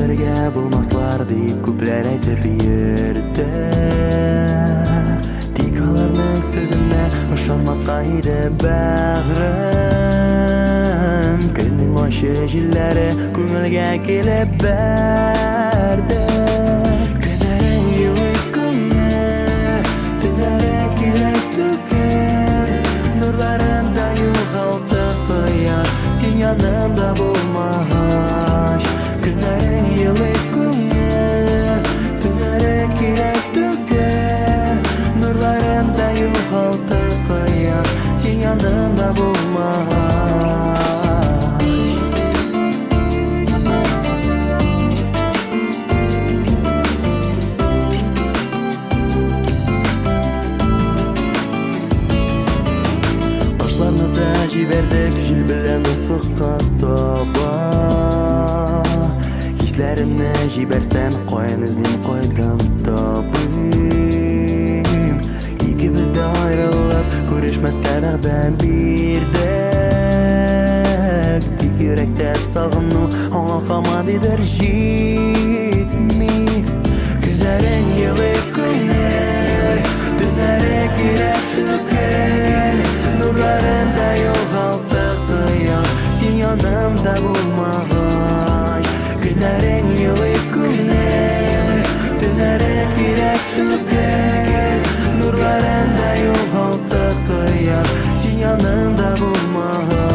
birge bulmaslar deyip köpler aytır yerde. Tik alarның sözüne ышанмаска иде бәгърем. Көзнең ачы җилләре күңелгә килеп бәрде. Көннәрең юк күңне, төннәрең кирәк түгел. Нурларында югалты кояш, син янымда булмагач. Көннәрең юк күңне, төннәрең кирәк түгел. Нурларында югалты кояш, син янымда булмагач. Җибәрдек җил белән уфыкка таба. Хисләремне җибәрсәм, каян эзлим, кайдан табыйм? Икебез дә аерылып, күрешмәскә вәгъдә бирдек. Тик йөрәктә сагыну аңа һаман дидер җитми. Күзләрең йылы күңне, төннәрең кирәк түгел. Нурларында югалты кояш, син янымда булмагач. Көннәрең йылы күңне, төннәрең кирәк түгел. Нурларында югалты кояш, син янымда булмагач.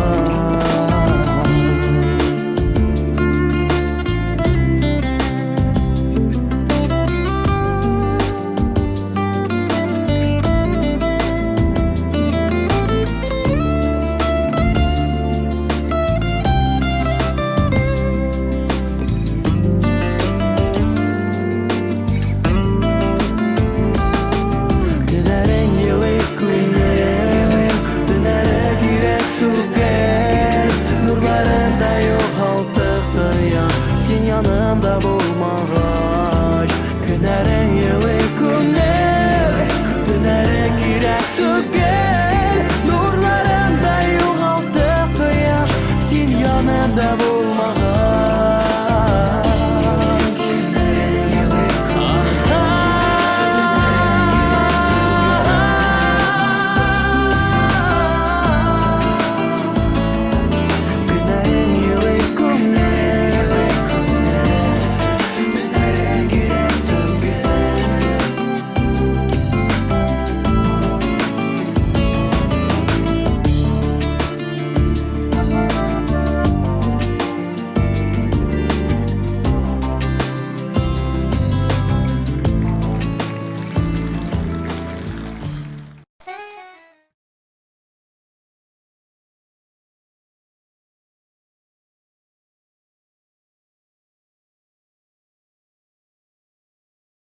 Yanımda bu